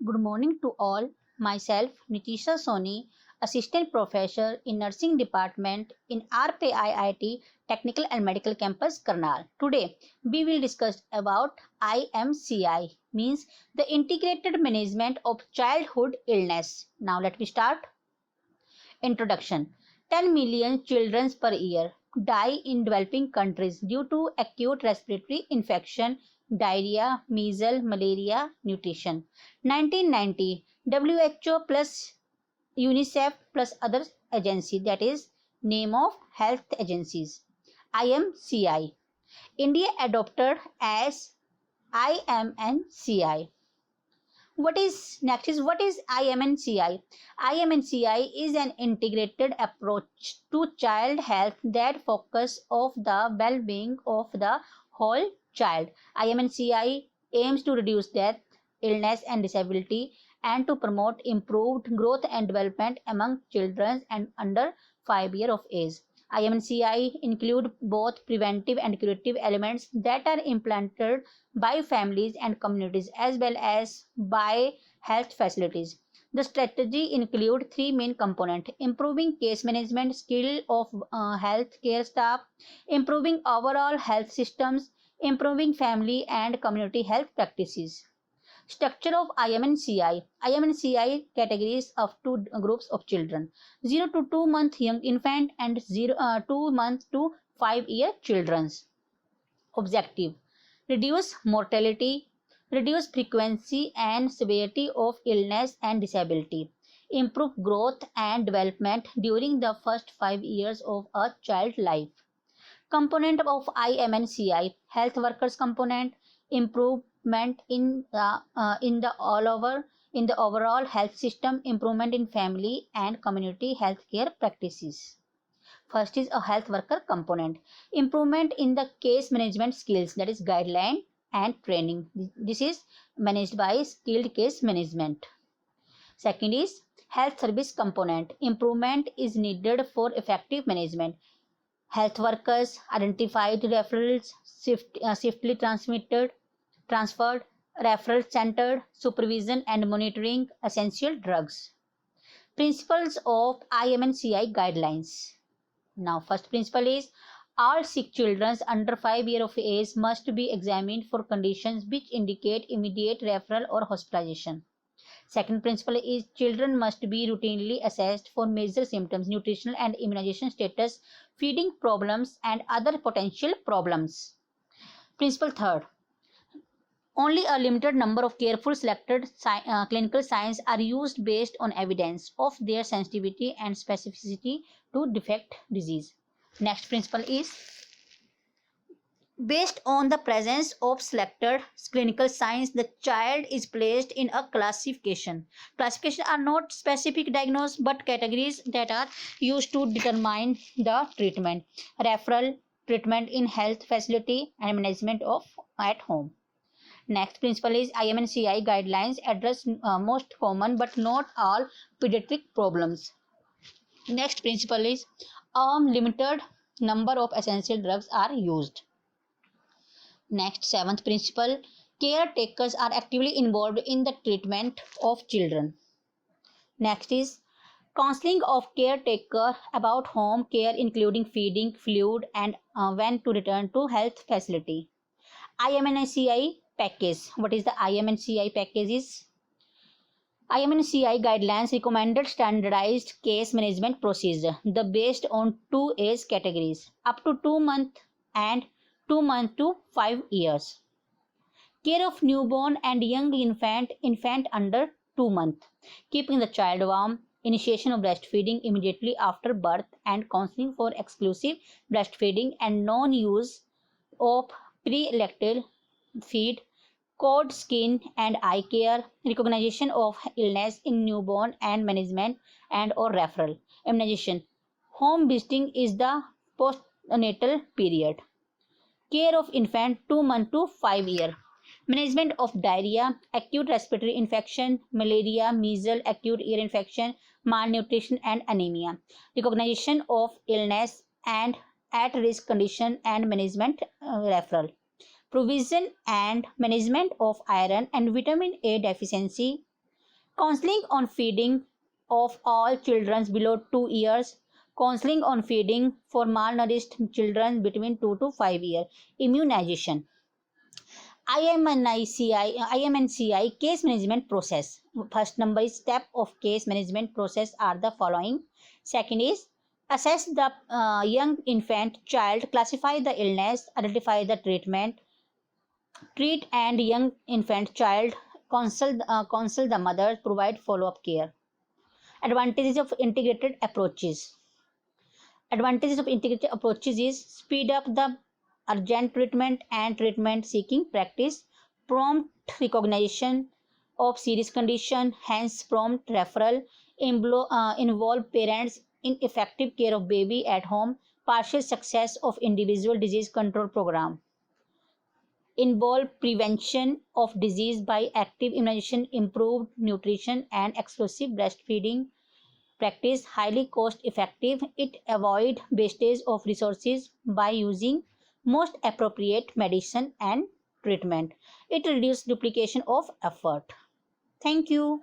Good morning to all. Myself, Nitisha Soni, Assistant Professor in Nursing Department in RPIIT Technical and Medical Campus, Karnal. Today, we will discuss about IMCI, means the Integrated Management of Childhood Illness. Now, let me start. Introduction. 10 million children per year die in developing countries due to acute respiratory infection, diarrhea, measles, malaria, nutrition. 1990, WHO plus UNICEF plus other agency, that is name of health agencies. IMCI. India adopted as IMNCI. What is IMNCI? IMNCI is an integrated approach to child health that focus of the well-being of the whole child. IMNCI aims to reduce death, illness and disability and to promote improved growth and development among children and under 5 years of age. IMCI include both preventive and curative elements that are implemented by families and communities as well as by health facilities. The strategy include three main components: improving case management skill of health care staff, improving overall health systems, improving family and community health practices. Structure of IMNCI. IMNCI categories of two groups of children: 0 to 2 month young infant and 2 month to 5-year children. Objective: reduce mortality, reduce frequency and severity of illness and disability, improve growth and development during the first 5 years of a child's life. Component of IMNCI: health workers component, improvement in the overall health system, improvement in family and community healthcare practices. First is a health worker component: improvement in the case management skills, that is guideline and training. This is managed by skilled case management. Second is health service component: improvement is needed for effective management. Health workers identified referrals, swiftly transferred, referral centered, supervision and monitoring essential drugs. Principles of IMNCI guidelines. Now, first principle is all sick children under 5 years of age must be examined for conditions which indicate immediate referral or hospitalization. Second principle is children must be routinely assessed for major symptoms, nutritional and immunization status, feeding problems and other potential problems. Principle third: only a limited number of carefully selected clinical signs are used based on evidence of their sensitivity and specificity to detect disease. Next principle is based on the presence of selected clinical signs, the child is placed in a classification. Classifications are not specific diagnosis but categories that are used to determine the treatment. Referral, treatment in health facility and management of at home. Next principle is IMNCI guidelines address most common but not all pediatric problems. Next principle is limited number of essential drugs are used. Next, seventh principle: caretakers are actively involved in the treatment of children. Next is counseling of caretaker about home care, including feeding, fluid, and when to return to health facility. IMNCI package. What is the IMNCI package is? IMNCI guidelines recommended standardized case management procedure. The based on two age categories: up to 2 months and 2 months to 5 years. Care of newborn and young infant under 2 months, keeping the child warm, initiation of breastfeeding immediately after birth and counseling for exclusive breastfeeding and non-use of pre-lactal feed, cord, skin and eye care, recognition of illness in newborn and management and or referral. Immunization. Home visiting is the postnatal period. Care of infant 2 months to 5 years. Management of diarrhea, acute respiratory infection, malaria, measles, acute ear infection, malnutrition and anemia. Recognition of illness and at-risk condition and management referral. Provision and management of iron and vitamin A deficiency, Counseling on feeding of all children below 2 years. Counseling on feeding for malnourished children between 2 to 5 years. Immunization. IMNCI case management process. First number is step of case management process are the following. Second is assess the young infant child, classify the illness, identify the treatment, treat and young infant child, counsel the mother, provide follow-up care. Advantages of integrated approaches. Advantages of integrated approaches is speed up the urgent treatment and treatment seeking practice, prompt recognition of serious condition, hence prompt referral, involve parents in effective care of baby at home, partial success of individual disease control program, involve prevention of disease by active immunization, improved nutrition and exclusive breastfeeding practice, highly cost effective. It avoid wastage of resources by using most appropriate medicine and treatment. It reduces duplication of effort. Thank you.